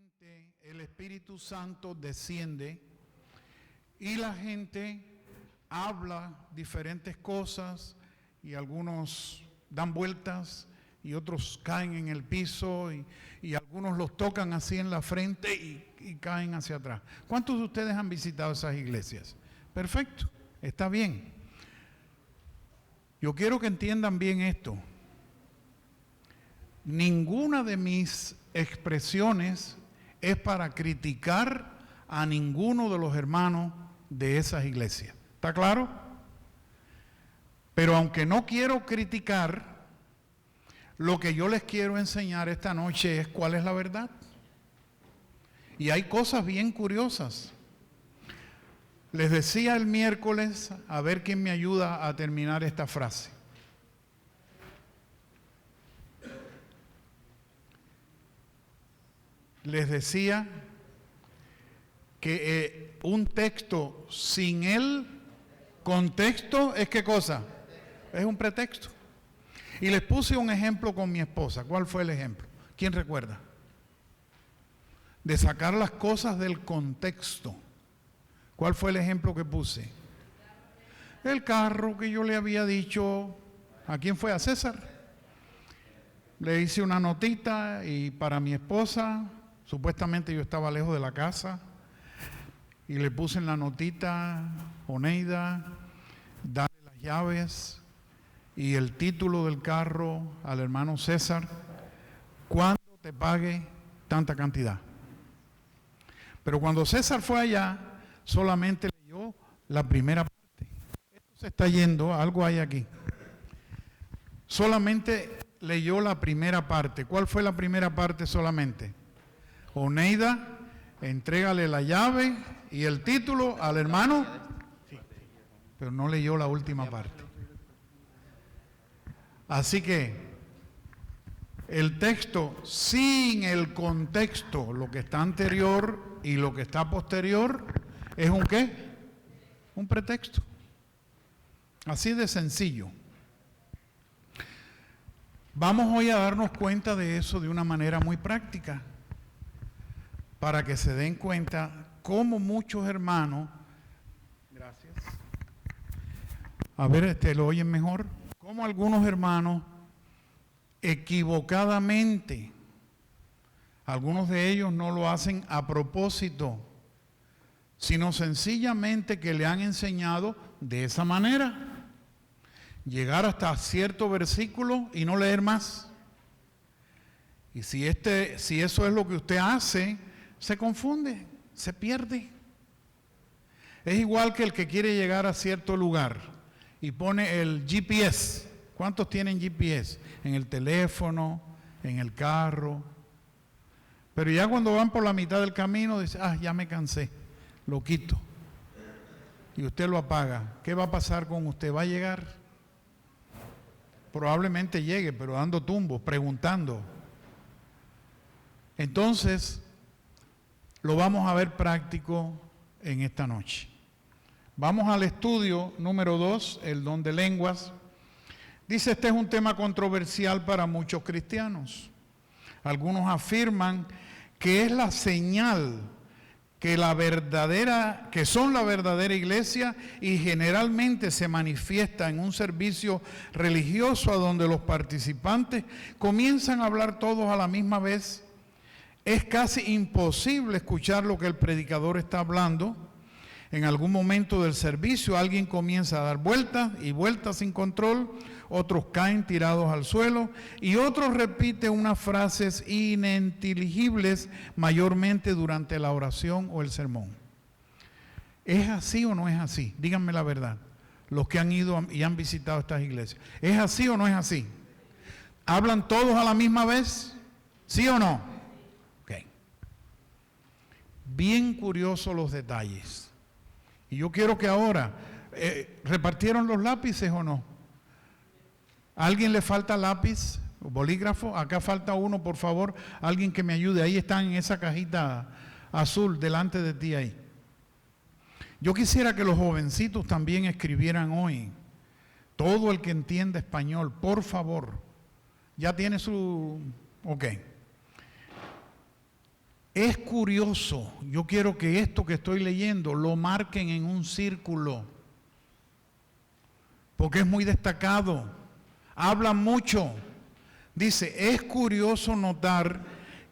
repente el Espíritu Santo desciende y la gente habla diferentes cosas y algunos dan vueltas y otros caen en el piso y algunos los tocan así en la frente y caen hacia atrás. ¿Cuántos de ustedes han visitado esas iglesias? Perfecto, está bien. Yo quiero que entiendan bien esto. Ninguna de mis expresiones es para criticar a ninguno de los hermanos de esas iglesias. ¿Está claro? Pero aunque no quiero criticar, lo que yo les quiero enseñar esta noche es cuál es la verdad. Y hay cosas bien curiosas. Les decía el miércoles, a ver quién me ayuda a terminar esta frase. Les decía que un texto sin el contexto es ¿qué cosa? Es un pretexto. Y les puse un ejemplo con mi esposa. ¿Cuál fue el ejemplo? ¿Quién recuerda? De sacar las cosas del contexto. ¿Cuál fue el ejemplo que puse? El carro que yo le había dicho, ¿a quién fue? A César. Le hice una notita y para mi esposa, supuestamente yo estaba lejos de la casa, y le puse en la notita, Oneida, dale las llaves y el título del carro al hermano César, cuando te pague tanta cantidad. Pero cuando César fue allá, solamente leyó la primera parte. Esto se está yendo, algo hay aquí. Solamente leyó la primera parte. ¿Cuál fue la primera parte solamente? Oneida, entrégale la llave y el título al hermano, pero no leyó la última parte. Así que el texto sin el contexto, lo que está anterior y lo que está posterior, ¿es un qué? Un pretexto. Así de sencillo. Vamos hoy a darnos cuenta de eso de una manera muy práctica, para que se den cuenta cómo muchos hermanos, gracias, a ver, ¿lo oyen mejor? Cómo algunos hermanos equivocadamente, algunos de ellos no lo hacen a propósito, sino sencillamente que le han enseñado de esa manera, llegar hasta cierto versículo y no leer más. Y si eso es lo que usted hace, se confunde, se pierde. Es igual que el que quiere llegar a cierto lugar y pone el GPS. ¿Cuántos tienen GPS? En el teléfono, en el carro. Pero ya cuando van por la mitad del camino, dice, ya me cansé, lo quito. Y usted lo apaga. ¿Qué va a pasar con usted? ¿Va a llegar? Probablemente llegue, pero dando tumbos, preguntando. Entonces, lo vamos a ver práctico en esta noche. Vamos al estudio número 2, el don de lenguas. Dice, este es un tema controversial para muchos cristianos. Algunos afirman que es la señal que son la verdadera iglesia y generalmente se manifiesta en un servicio religioso a donde los participantes comienzan a hablar todos a la misma vez. Es casi imposible escuchar lo que el predicador está hablando. En algún momento del servicio alguien comienza a dar vueltas y vueltas sin control, otros caen tirados al suelo y otros repiten unas frases ininteligibles mayormente durante la oración o el sermón. ¿Es así o no es así? Díganme la verdad, los que han ido y han visitado estas iglesias. ¿Es así o no es así? ¿Hablan todos a la misma vez? ¿Sí o no? Ok. Bien curiosos los detalles. Y yo quiero que ahora, ¿repartieron los lápices o no? ¿A alguien le falta lápiz o bolígrafo? Acá falta uno, por favor. Alguien que me ayude. Ahí están en esa cajita azul delante de ti ahí. Yo quisiera que los jovencitos también escribieran hoy. Todo el que entienda español, por favor. Ya tiene su... Ok. Es curioso, yo quiero que esto que estoy leyendo lo marquen en un círculo, porque es muy destacado, habla mucho. Dice, es curioso notar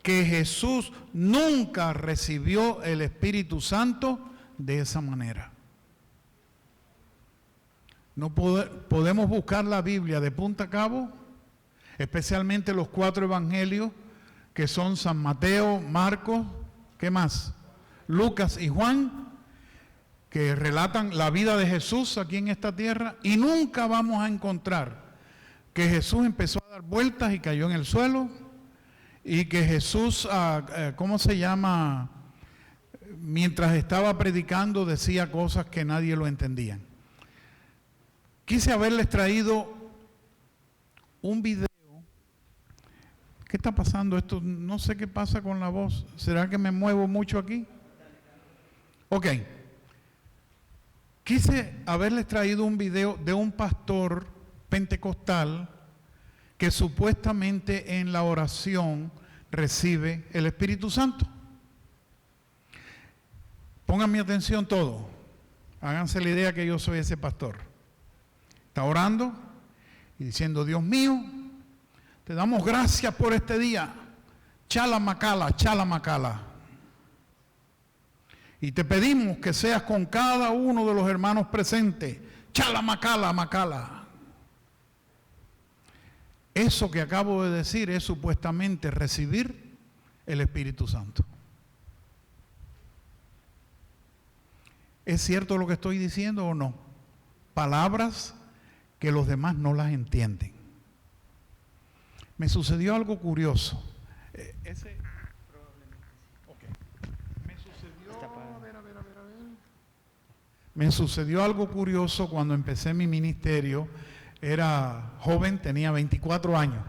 que Jesús nunca recibió el Espíritu Santo de esa manera. No podemos buscar la Biblia de punta a cabo, especialmente los 4 evangelios, que son San Mateo, Marcos, ¿qué más? Lucas y Juan, que relatan la vida de Jesús aquí en esta tierra, y nunca vamos a encontrar que Jesús empezó a dar vueltas y cayó en el suelo, y que Jesús, ¿cómo se llama? Mientras estaba predicando decía cosas que nadie lo entendía. Quise haberles traído un video. ¿Qué está pasando? Esto no sé qué pasa con la voz. ¿Será que me muevo mucho aquí? Ok. Quise haberles traído un video de un pastor pentecostal que supuestamente en la oración recibe el Espíritu Santo. Pongan mi atención todo. Háganse la idea que yo soy ese pastor. Está orando y diciendo, Dios mío, te damos gracias por este día. Chala macala, chala macala. Y te pedimos que seas con cada uno de los hermanos presentes. Chala macala, macala. Eso que acabo de decir es supuestamente recibir el Espíritu Santo. ¿Es cierto lo que estoy diciendo o no? Palabras que los demás no las entienden. Me sucedió algo curioso. Me sucedió algo curioso cuando empecé mi ministerio. Era joven, tenía 24 años.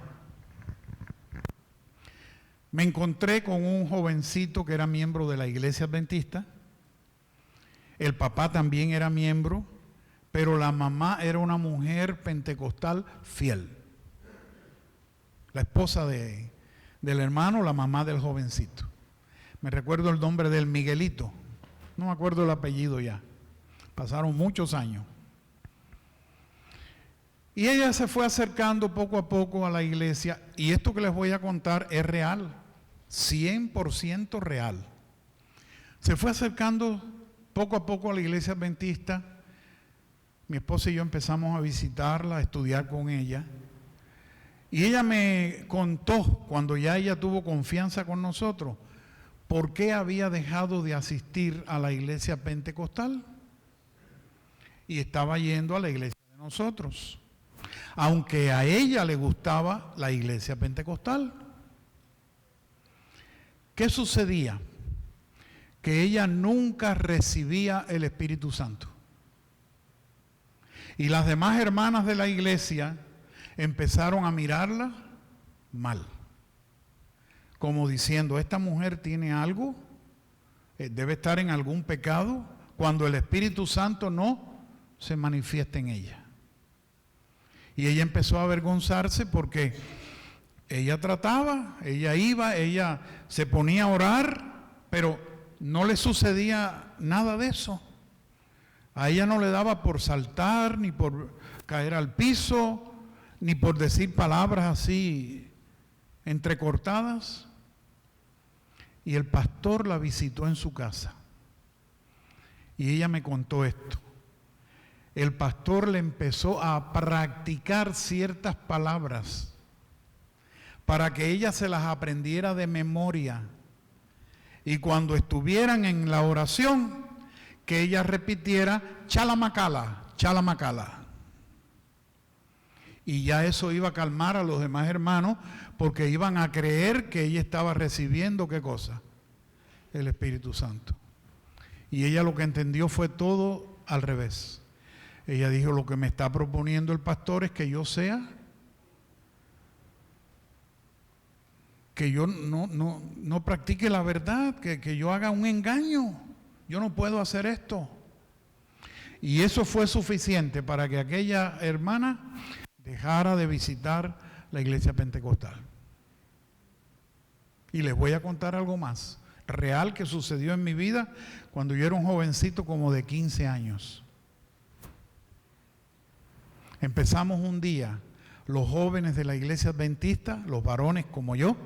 Me encontré con un jovencito que era miembro de la Iglesia Adventista. El papá también era miembro, pero la mamá era una mujer pentecostal fiel. La esposa del hermano, la mamá del jovencito. Me recuerdo el nombre del Miguelito. No me acuerdo el apellido ya. Pasaron muchos años. Y ella se fue acercando poco a poco a la iglesia. Y esto que les voy a contar es real. 100% real. Se fue acercando poco a poco a la iglesia adventista. Mi esposa y yo empezamos a visitarla, a estudiar con ella. Y ella me contó, cuando ya ella tuvo confianza con nosotros, por qué había dejado de asistir a la iglesia pentecostal. Y estaba yendo a la iglesia de nosotros. Aunque a ella le gustaba la iglesia pentecostal. ¿Qué sucedía? Que ella nunca recibía el Espíritu Santo. Y las demás hermanas de la iglesia empezaron a mirarla mal. Como diciendo, esta mujer tiene algo, debe estar en algún pecado, cuando el Espíritu Santo no se manifiesta en ella. Y ella empezó a avergonzarse porque ella trataba, ella iba, ella se ponía a orar, pero no le sucedía nada de eso. A ella no le daba por saltar, ni por caer al piso, ni por decir palabras así entrecortadas. Y el pastor la visitó en su casa. Y ella me contó esto. El pastor le empezó a practicar ciertas palabras para que ella se las aprendiera de memoria. Y cuando estuvieran en la oración, que ella repitiera, chalamacala, chalamacala. Y ya eso iba a calmar a los demás hermanos, porque iban a creer que ella estaba recibiendo, ¿qué cosa? El Espíritu Santo. Y ella lo que entendió fue todo al revés. Ella dijo, lo que me está proponiendo el pastor es que yo sea, que yo no practique la verdad, que yo haga un engaño. Yo no puedo hacer esto. Y eso fue suficiente para que aquella hermana dejara de visitar la iglesia pentecostal. Y les voy a contar algo más. real que sucedió en mi vida cuando yo era un jovencito como de 15 años. Empezamos un día, los jóvenes de la iglesia adventista, los varones como yo,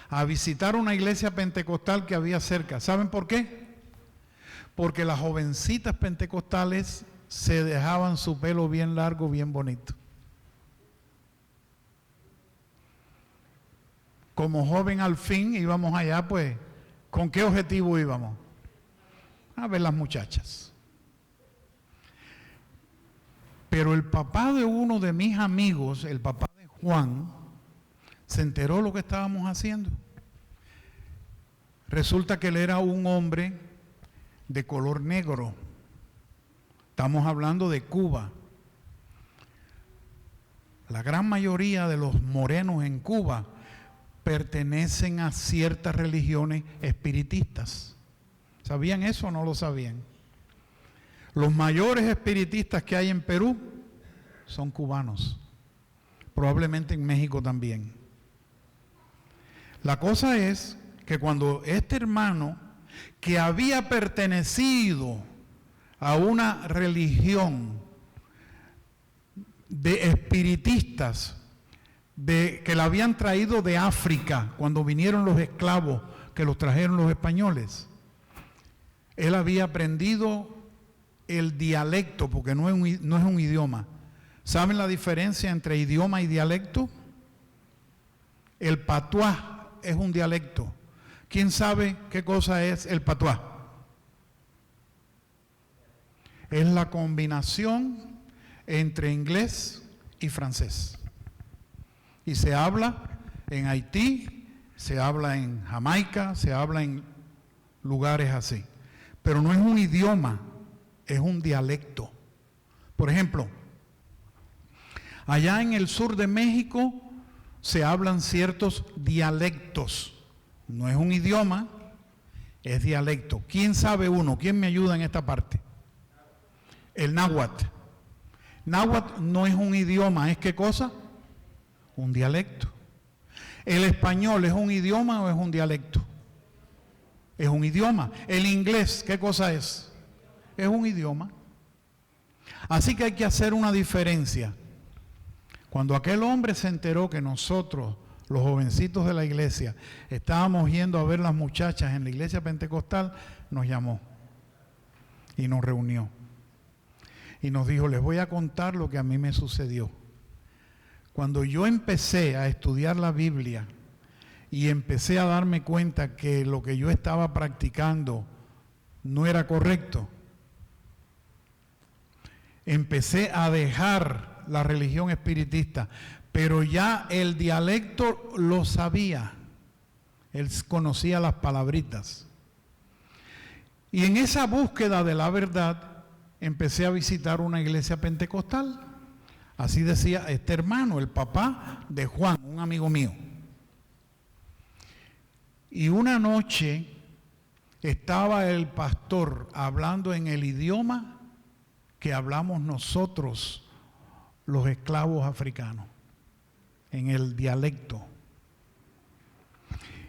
a visitar una iglesia pentecostal que había cerca. ¿Saben por qué? Porque las jovencitas pentecostales se dejaban su pelo bien largo, bien bonito. Como joven al fin íbamos allá, pues, ¿con qué objetivo íbamos? A ver las muchachas. Pero el papá de uno de mis amigos, el papá de Juan, se enteró lo que estábamos haciendo. Resulta que él era un hombre de color negro. Estamos hablando de Cuba. La gran mayoría de los morenos en Cuba pertenecen a ciertas religiones espiritistas. ¿Sabían eso o no lo sabían? Los mayores espiritistas que hay en Perú son cubanos. Probablemente en México también. La cosa es que cuando este hermano, que había pertenecido a una religión de espiritistas, que la habían traído de África, cuando vinieron los esclavos, que los trajeron los españoles, él había aprendido el dialecto, porque no es un idioma. ¿Saben la diferencia entre idioma y dialecto? El patuá es un dialecto. ¿Quién sabe qué cosa es el patuá? Es la combinación entre inglés y francés. Y se habla en Haití, se habla en Jamaica, se habla en lugares así. Pero no es un idioma, es un dialecto. Por ejemplo, allá en el sur de México se hablan ciertos dialectos. No es un idioma, es dialecto. ¿Quién sabe uno? ¿Quién me ayuda en esta parte? El náhuatl. Náhuatl no es un idioma, ¿es qué cosa? Un dialecto. ¿El español es un idioma o es un dialecto? Es un idioma. ¿El inglés qué cosa es? Es un idioma. Así que hay que hacer una diferencia. Cuando aquel hombre se enteró que nosotros, los jovencitos de la iglesia, estábamos yendo a ver las muchachas en la iglesia pentecostal, nos llamó y nos reunió. Y nos dijo, les voy a contar lo que a mí me sucedió. Cuando yo empecé a estudiar la Biblia y empecé a darme cuenta que lo que yo estaba practicando no era correcto, empecé a dejar la religión espiritista, pero ya el dialecto lo sabía. Él conocía las palabritas. Y en esa búsqueda de la verdad, empecé a visitar una iglesia pentecostal. Así decía este hermano, el papá de Juan, un amigo mío. Y una noche estaba el pastor hablando en el idioma que hablamos nosotros, los esclavos africanos, en el dialecto.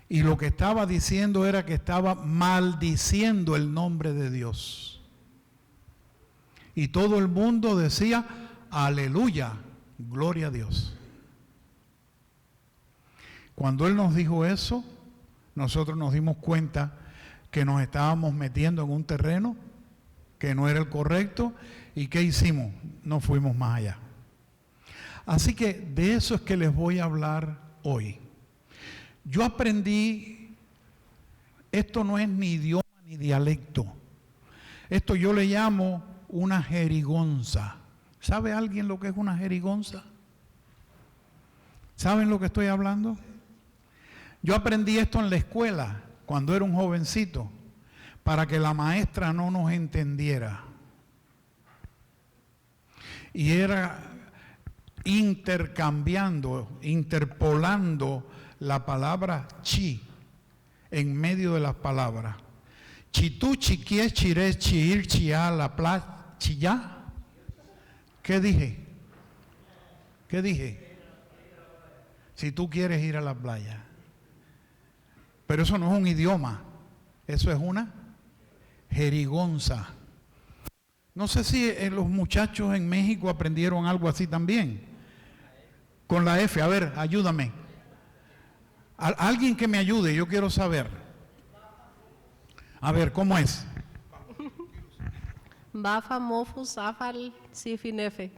Y lo que estaba diciendo era que estaba maldiciendo el nombre de Dios. Y todo el mundo decía, aleluya, gloria a Dios. Cuando él nos dijo eso, nosotros nos dimos cuenta que nos estábamos metiendo en un terreno que no era el correcto. ¿Y qué hicimos? No fuimos más allá. Así que de eso es que les voy a hablar hoy. Yo aprendí, esto no es ni idioma ni dialecto. Esto yo le llamo una jerigonza. ¿Sabe alguien lo que es una jerigonza? ¿Saben lo que estoy hablando? Yo aprendí esto en la escuela, cuando era un jovencito, para que la maestra no nos entendiera. Y era interpolando la palabra chi en medio de las palabras. Chitú, chiquié, chiré, chiir, chiá, la pla, chillá. ¿Qué dije? ¿Qué dije? Si tú quieres ir a la playa. Pero eso no es un idioma, eso es una jerigonza. No sé si los muchachos en México aprendieron algo así también. Con la F, a ver, ayúdame. Alguien que me ayude, yo quiero saber. A ver, ¿cómo es? Bafa, mofo, zafal, sifinefe.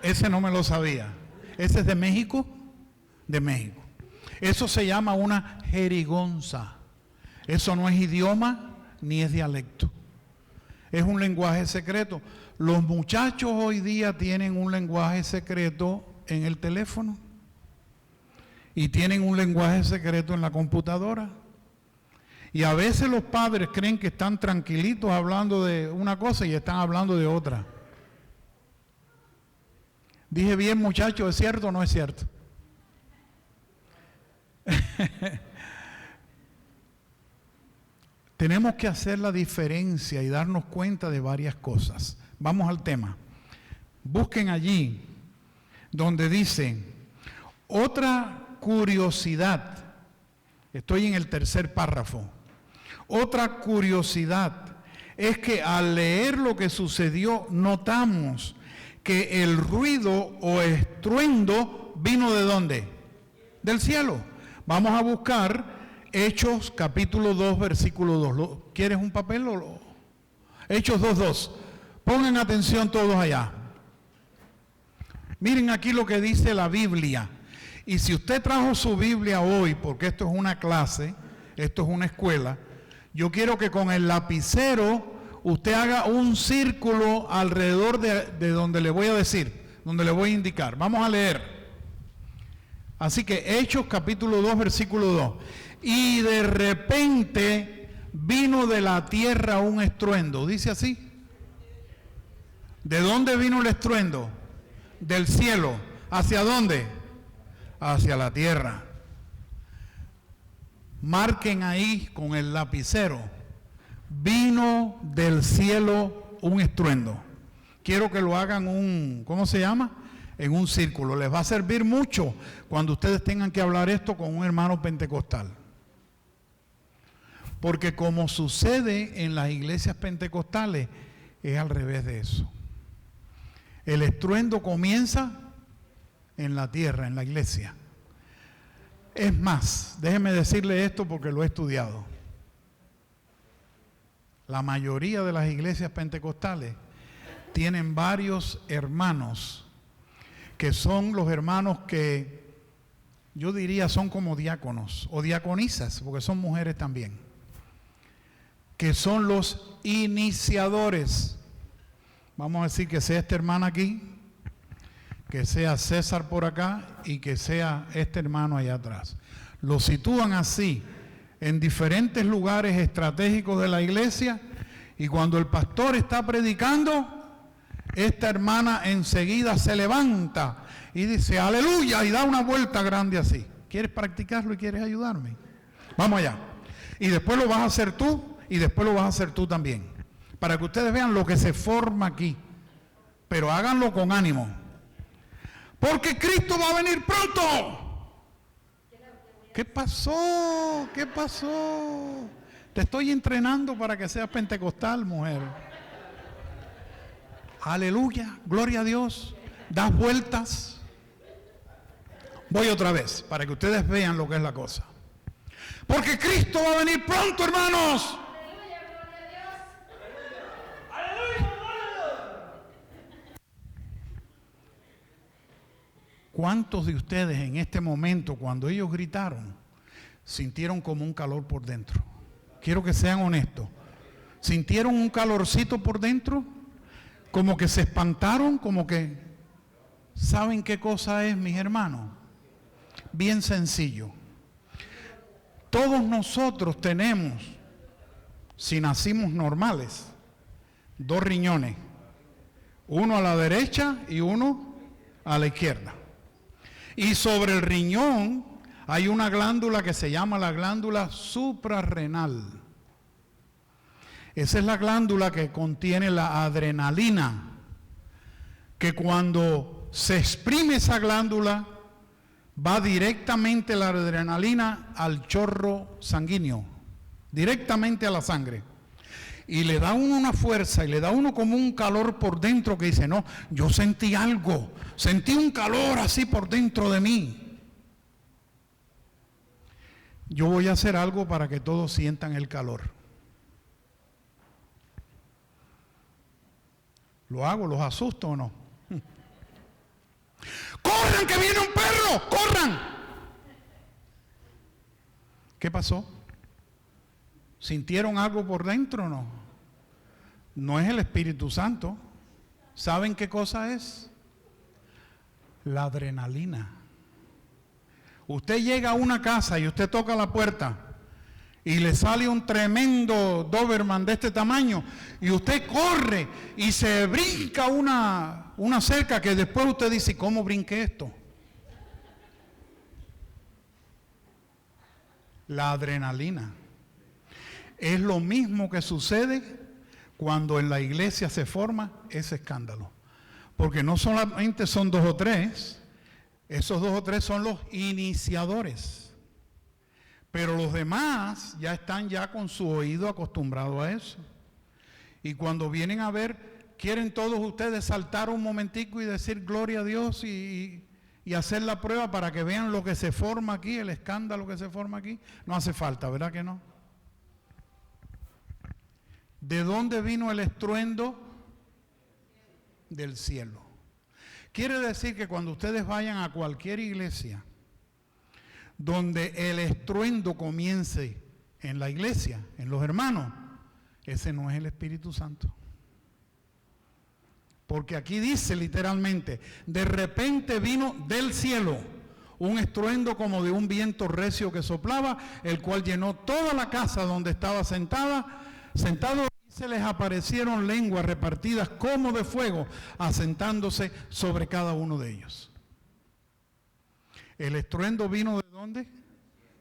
Ese no me lo sabía. ¿Ese es de México? De México. Eso se llama una jerigonza. Eso no es idioma ni es dialecto. Es un lenguaje secreto. Los muchachos hoy día tienen un lenguaje secreto en el teléfono y tienen un lenguaje secreto en la computadora. Y a veces los padres creen que están tranquilitos hablando de una cosa y están hablando de otra. Dije bien, muchachos, ¿es cierto o no es cierto? Tenemos que hacer la diferencia y darnos cuenta de varias cosas. Vamos al tema. Busquen allí donde dice, otra curiosidad. Estoy en el tercer párrafo. Otra curiosidad es que al leer lo que sucedió, notamos que el ruido o estruendo vino ¿de dónde? Del cielo. Vamos a buscar Hechos capítulo 2, versículo 2. ¿Quieres un papel? Hechos 2:2. Pongan atención todos allá. Miren aquí lo que dice la Biblia. Y si usted trajo su Biblia hoy, porque esto es una clase, esto es una escuela, yo quiero que con el lapicero usted haga un círculo alrededor de donde le voy a decir, donde le voy a indicar. Vamos a leer. Así que Hechos capítulo 2, versículo 2. Y de repente vino de la tierra un estruendo. ¿Dice así? ¿De dónde vino el estruendo? Del cielo. ¿Hacia dónde? Hacia la tierra. Marquen ahí con el lapicero. Vino del cielo un estruendo. Quiero que lo hagan ¿cómo se llama? En un círculo. Les va a servir mucho cuando ustedes tengan que hablar esto con un hermano pentecostal. Porque como sucede en las iglesias pentecostales, es al revés de eso. El estruendo comienza en la tierra, en la iglesia. Es más, déjeme decirle esto porque lo he estudiado. La mayoría de las iglesias pentecostales tienen varios hermanos que son los hermanos que yo diría son como diáconos o diaconisas, porque son mujeres también, que son los iniciadores. Vamos a decir que sea esta hermana aquí, que sea César por acá y que sea este hermano allá atrás. Lo sitúan así en diferentes lugares estratégicos de la iglesia y cuando el pastor está predicando, esta hermana enseguida se levanta y dice aleluya y da una vuelta grande así. ¿Quieres practicarlo y quieres ayudarme? Vamos allá. Y después lo vas a hacer tú y después lo vas a hacer tú también. Para que ustedes vean lo que se forma aquí. Pero háganlo con ánimo. Porque Cristo va a venir pronto. ¿Qué pasó? ¿Qué pasó? Te estoy entrenando para que seas pentecostal, mujer. Aleluya, gloria a Dios. Das vueltas. Voy otra vez para que ustedes vean lo que es la cosa. Porque Cristo va a venir pronto, hermanos. ¿Cuántos de ustedes en este momento, cuando ellos gritaron, sintieron como un calor por dentro? Quiero que sean honestos. ¿Sintieron un calorcito por dentro? Como que se espantaron, como que... ¿Saben qué cosa es, mis hermanos? Bien sencillo. Todos nosotros tenemos, si nacimos normales, 2 riñones. Uno a la derecha y uno a la izquierda. Y sobre el riñón hay una glándula que se llama la glándula suprarrenal. Esa es la glándula que contiene la adrenalina, que cuando se exprime esa glándula, va directamente la adrenalina al chorro sanguíneo, directamente a la sangre. Y le da a uno una fuerza y le da a uno como un calor por dentro que dice, no, yo sentí algo, sentí un calor así por dentro de mí. Yo voy a hacer algo para que todos sientan el calor. ¿Lo hago? ¿Los asusto o no? ¡Corran, que viene un perro! ¡Corran! ¿Qué pasó? ¿Sintieron algo por dentro o no? No es el Espíritu Santo. ¿Saben qué cosa es? La adrenalina. Usted llega a una casa y usted toca la puerta y le sale un tremendo Doberman de este tamaño y usted corre y se brinca una cerca que después usted dice, ¿cómo brinqué esto? La adrenalina. Es lo mismo que sucede cuando en la iglesia se forma ese escándalo. Porque no solamente son 2 o 3, esos 2 o 3 son los iniciadores. Pero los demás ya están ya con su oído acostumbrado a eso. Y cuando vienen a ver, quieren todos ustedes saltar un momentico y decir gloria a Dios y hacer la prueba para que vean lo que se forma aquí, el escándalo que se forma aquí. No hace falta, ¿verdad que no? ¿De dónde vino el estruendo? Del cielo. Quiere decir que cuando ustedes vayan a cualquier iglesia donde el estruendo comience en la iglesia, en los hermanos, ese no es el Espíritu Santo. Porque aquí dice literalmente, de repente vino del cielo un estruendo como de un viento recio que soplaba, el cual llenó toda la casa donde estaba sentado, y se les aparecieron lenguas repartidas como de fuego, asentándose sobre cada uno de ellos. El estruendo vino ¿de dónde?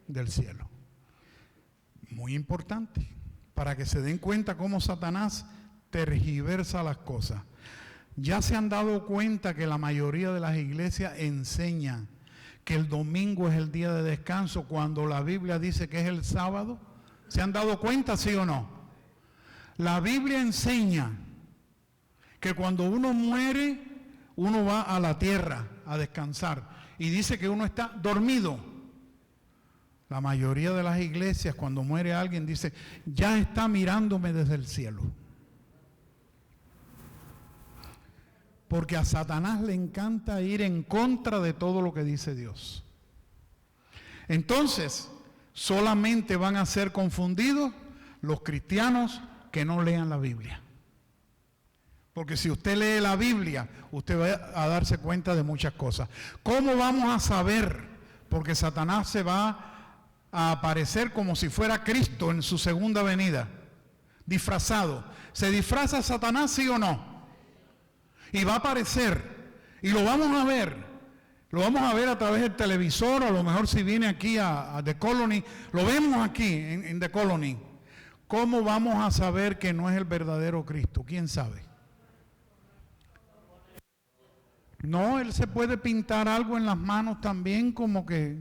Del cielo. Muy importante, para que se den cuenta cómo Satanás tergiversa las cosas. Ya se han dado cuenta que la mayoría de las iglesias enseñan que el domingo es el día de descanso cuando la Biblia dice que es el sábado. ¿Se han dado cuenta, sí o no? La Biblia enseña que cuando uno muere, uno va a la tierra a descansar. Y dice que uno está dormido. La mayoría de las iglesias, cuando muere alguien, dice, ya está mirándome desde el cielo. Porque a Satanás le encanta ir en contra de todo lo que dice Dios. Entonces, solamente van a ser confundidos los cristianos que no lean la Biblia. Porque si usted lee la Biblia, usted va a darse cuenta de muchas cosas. ¿Cómo vamos a saber? Porque Satanás se va a aparecer como si fuera Cristo en su segunda venida, disfrazado. ¿Se disfraza Satanás, sí o no? Y va a aparecer, y lo vamos a ver. Lo vamos a ver a través del televisor, a lo mejor si viene aquí a The Colony, lo vemos aquí en The Colony. ¿Cómo vamos a saber que no es el verdadero Cristo? ¿Quién sabe? No, él se puede pintar algo en las manos también, como que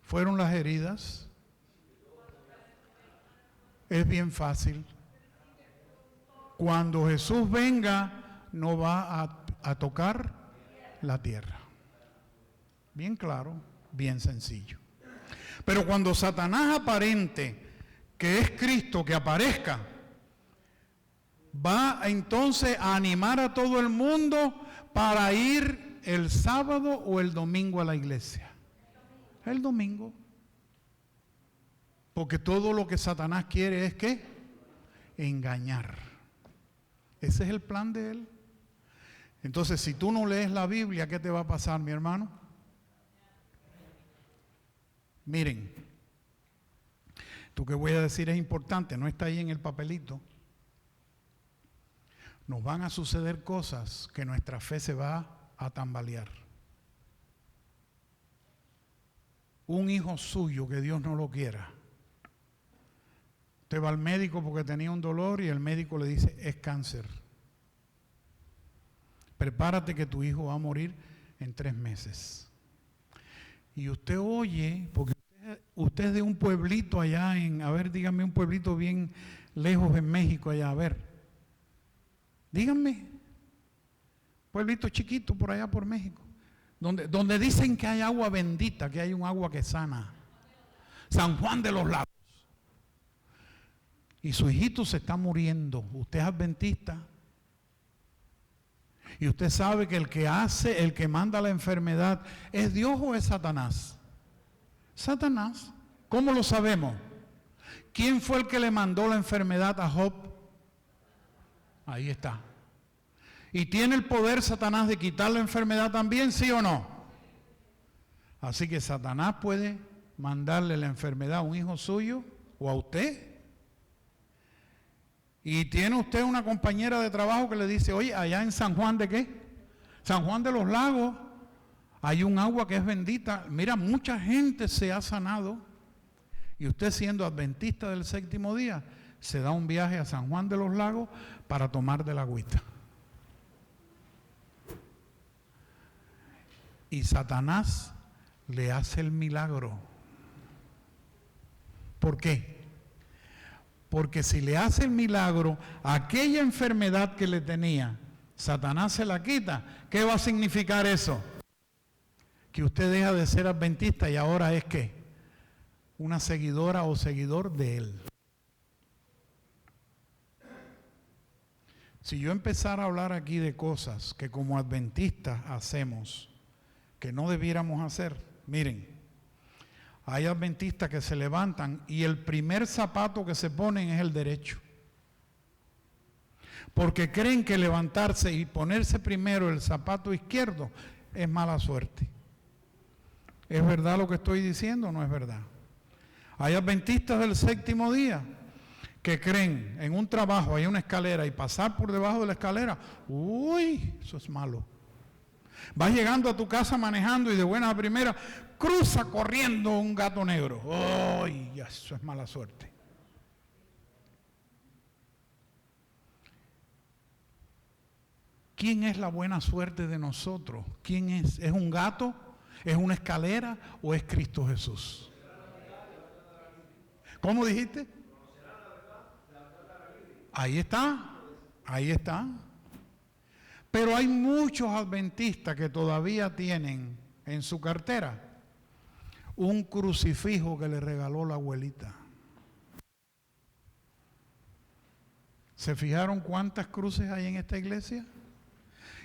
fueron las heridas. Es bien fácil. Cuando Jesús venga, no va a tocar la tierra. Bien claro, bien sencillo. Pero cuando Satanás aparente que es Cristo, que aparezca, va entonces a animar a todo el mundo para ir el sábado o el domingo a la iglesia. El domingo. Porque todo lo que Satanás quiere es ¿qué? Engañar. Ese es el plan de él. Entonces, si tú no lees la Biblia, ¿qué te va a pasar, mi hermano? Miren, esto que voy a decir es importante, no está ahí en el papelito. Nos van a suceder cosas que nuestra fe se va a tambalear. Un hijo suyo que Dios no lo quiera. Usted va al médico porque tenía un dolor y el médico le dice, es cáncer. Prepárate que tu hijo va a morir en 3 meses. Y usted oye, porque usted es de un pueblito allá a ver, dígame un pueblito bien lejos en México allá, a ver. Díganme, pueblito chiquito por allá por México, donde dicen que hay agua bendita, que hay un agua que sana. San Juan de los Lagos. Y su hijito se está muriendo. Usted es adventista. Y usted sabe que el que manda la enfermedad, ¿es Dios o es Satanás? Satanás. ¿Cómo lo sabemos? ¿Quién fue el que le mandó la enfermedad a Job? Ahí está. ¿Y tiene el poder Satanás de quitar la enfermedad también, sí o no? Así que Satanás puede mandarle la enfermedad a un hijo suyo o a usted. Y tiene usted una compañera de trabajo que le dice, oye, allá en San Juan de qué? San Juan de los Lagos, hay un agua que es bendita. Mira, mucha gente se ha sanado. Y usted siendo adventista del séptimo día, se da un viaje a San Juan de los Lagos para tomar de la agüita. Y Satanás le hace el milagro. ¿Por qué? Porque si le hace el milagro, aquella enfermedad que le tenía, Satanás se la quita. ¿Qué va a significar eso? Que usted deja de ser adventista y ahora es ¿qué? Una seguidora o seguidor de él. Si yo empezara a hablar aquí de cosas que como adventistas hacemos, que no debiéramos hacer, miren, hay adventistas que se levantan y el primer zapato que se ponen es el derecho. Porque creen que levantarse y ponerse primero el zapato izquierdo es mala suerte. ¿Es verdad lo que estoy diciendo o no es verdad? Hay adventistas del séptimo día que creen en un trabajo, hay una escalera y pasar por debajo de la escalera, uy, eso es malo. Vas llegando a tu casa manejando y de buena a primera cruza corriendo un gato negro. ¡Ay! Eso es mala suerte. ¿Quién es la buena suerte de nosotros? ¿Quién es? ¿Es un gato? ¿Es una escalera? ¿O es Cristo Jesús? ¿Cómo dijiste? Ahí está. Ahí está. Pero hay muchos adventistas que todavía tienen en su cartera un crucifijo que le regaló la abuelita. ¿Se fijaron cuántas cruces hay en esta iglesia?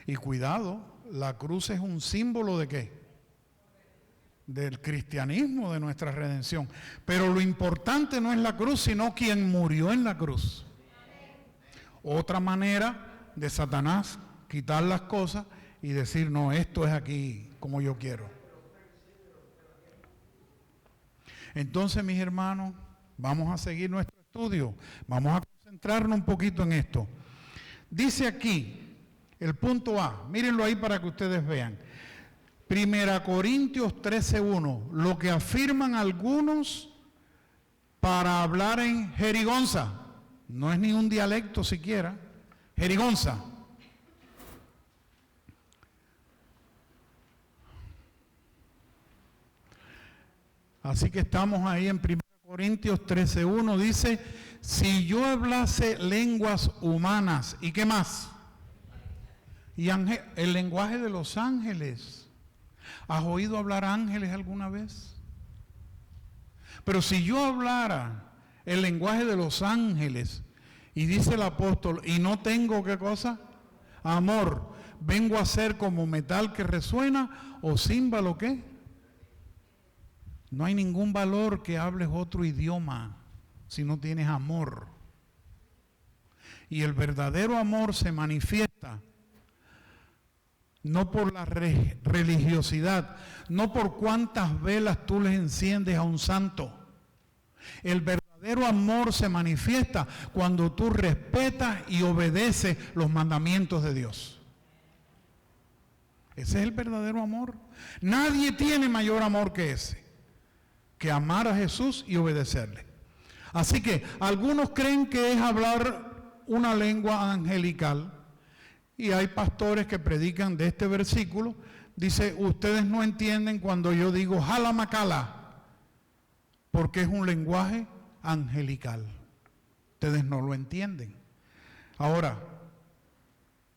Y cuidado, la cruz es un símbolo ¿de qué? Del cristianismo, de nuestra redención. Pero lo importante no es la cruz, sino quien murió en la cruz. Otra manera de Satanás quitar las cosas y decir, no, esto es aquí como yo quiero. Entonces, mis hermanos, vamos a seguir nuestro estudio. Vamos a concentrarnos un poquito en esto. Dice aquí, el punto A, mírenlo ahí para que ustedes vean. 1 Corintios 13:1, lo que afirman algunos para hablar en jerigonza. No es ni un dialecto siquiera, jerigonza. Así que estamos ahí en 1 Corintios 13:1, dice, si yo hablase lenguas humanas, ¿y qué más? Y el lenguaje de los ángeles. ¿Has oído hablar ángeles alguna vez? Pero si yo hablara el lenguaje de los ángeles, y dice el apóstol, y no tengo ¿qué cosa? Amor, vengo a ser como metal que resuena o címbalo ¿qué? No hay ningún valor que hables otro idioma si no tienes amor. Y el verdadero amor se manifiesta no por la religiosidad, no por cuántas velas tú les enciendes a un santo. El verdadero amor se manifiesta cuando tú respetas y obedeces los mandamientos de Dios. Ese es el verdadero amor. Nadie tiene mayor amor que ese, que amar a Jesús y obedecerle. Así que algunos creen que es hablar una lengua angelical y hay pastores que predican de este versículo, dice, ustedes no entienden cuando yo digo jalamacala, porque es un lenguaje angelical. Ustedes no lo entienden. Ahora,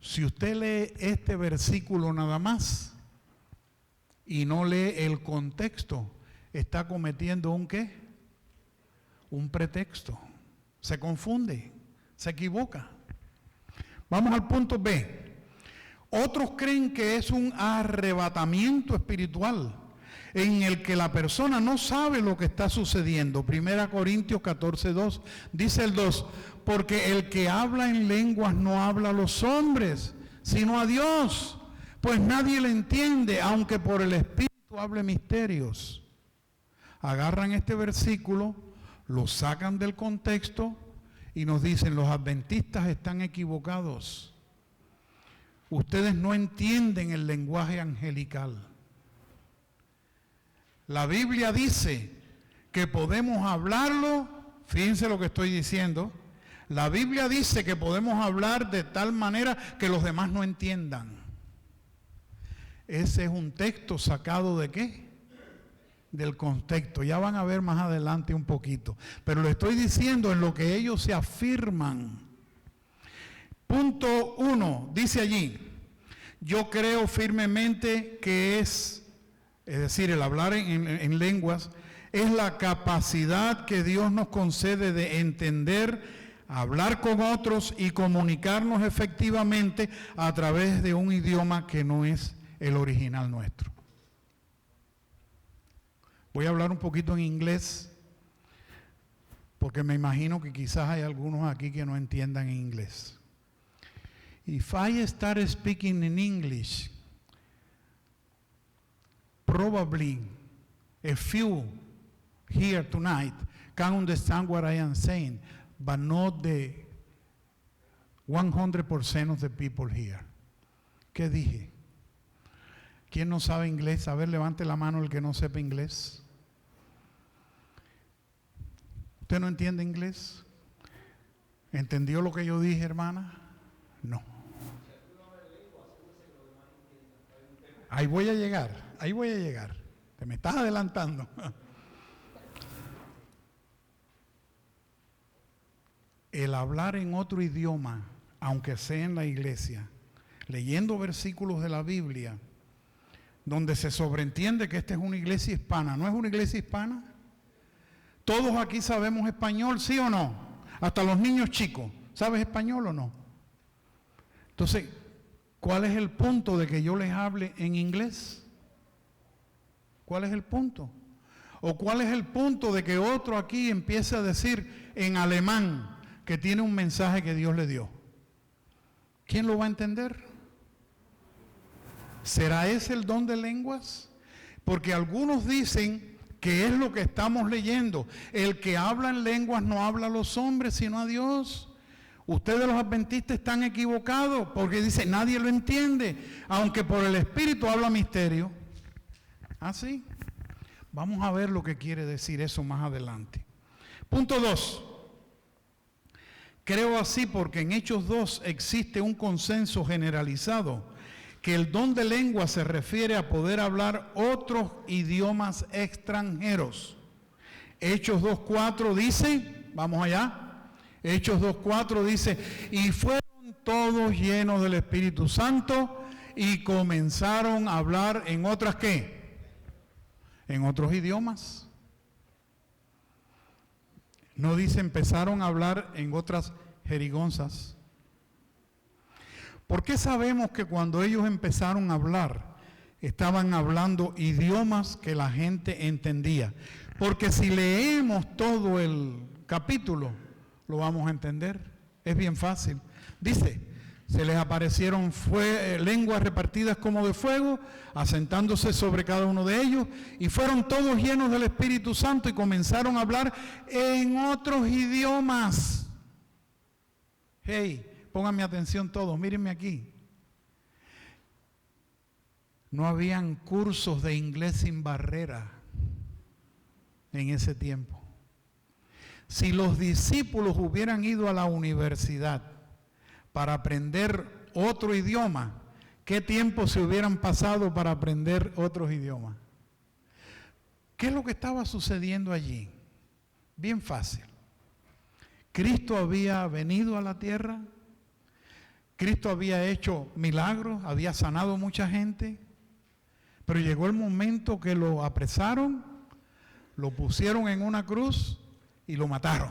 si usted lee este versículo nada más y no lee el contexto, está cometiendo un ¿qué? Un pretexto. Se confunde, se equivoca. Vamos al punto B. Otros creen que es un arrebatamiento espiritual en el que la persona no sabe lo que está sucediendo. 1 Corintios 14:2, dice el 2, porque el que habla en lenguas no habla a los hombres, sino a Dios, pues nadie le entiende, aunque por el Espíritu hable misterios. Agarran este versículo, lo sacan del contexto y nos dicen, los adventistas están equivocados. Ustedes no entienden el lenguaje angelical. La Biblia dice que podemos hablarlo, fíjense lo que estoy diciendo, la Biblia dice que podemos hablar de tal manera que los demás no entiendan. Ese es un texto sacado ¿de qué? Del contexto. Ya van a ver más adelante un poquito. Pero lo estoy diciendo en lo que ellos se afirman. Punto 1, dice allí, yo creo firmemente que es decir, el hablar en lenguas, es la capacidad que Dios nos concede de entender, hablar con otros y comunicarnos efectivamente a través de un idioma que no es el original nuestro. Voy a hablar un poquito en inglés, porque me imagino que quizás hay algunos aquí que no entiendan inglés. If I start speaking in English, probably a few here tonight can understand what I am saying, but not the 100% of the people here. ¿Qué dije? ¿Quién no sabe inglés? A ver, levante la mano el que no sepa inglés. ¿Usted no entiende inglés? ¿Entendió lo que yo dije, hermana? No. Ahí voy a llegar. Te me estás adelantando. El hablar en otro idioma, aunque sea en la iglesia, leyendo versículos de la Biblia, donde se sobreentiende que esta es una iglesia hispana. ¿No es una iglesia hispana? Todos aquí sabemos español, ¿sí o no? Hasta los niños chicos. ¿Sabes español o no? Entonces, ¿cuál es el punto de que yo les hable en inglés? ¿Cuál es el punto? ¿O cuál es el punto de que otro aquí empiece a decir en alemán que tiene un mensaje que Dios le dio? ¿Quién lo va a entender? ¿Será ese el don de lenguas? Porque algunos dicen que es lo que estamos leyendo. El que habla en lenguas no habla a los hombres, sino a Dios. Ustedes los adventistas están equivocados porque dice nadie lo entiende, aunque por el Espíritu habla misterio. ¿Ah, sí? Vamos a ver lo que quiere decir eso más adelante. Punto 2. Creo así porque en Hechos 2 existe un consenso generalizado que el don de lengua se refiere a poder hablar otros idiomas extranjeros. Hechos 2:4 dice, vamos allá. Hechos 2:4 dice, y fueron todos llenos del Espíritu Santo y comenzaron a hablar en otras ¿qué? En otros idiomas. No dice empezaron a hablar en otras jerigonzas. ¿Por qué sabemos que cuando ellos empezaron a hablar, estaban hablando idiomas que la gente entendía? Porque si leemos todo el capítulo, lo vamos a entender. Es bien fácil. Dice, se les aparecieron lenguas repartidas como de fuego, asentándose sobre cada uno de ellos, y fueron todos llenos del Espíritu Santo y comenzaron a hablar en otros idiomas. Hey, pónganme atención todos, mírenme aquí. No habían cursos de inglés sin barrera en ese tiempo. Si los discípulos hubieran ido a la universidad para aprender otro idioma, ¿Qué tiempo se hubieran pasado para aprender otros idiomas? ¿Qué es lo que estaba sucediendo allí? Bien fácil. Cristo había venido a la tierra, Cristo había hecho milagros, había sanado mucha gente, pero llegó el momento que lo apresaron, lo pusieron en una cruz y lo mataron.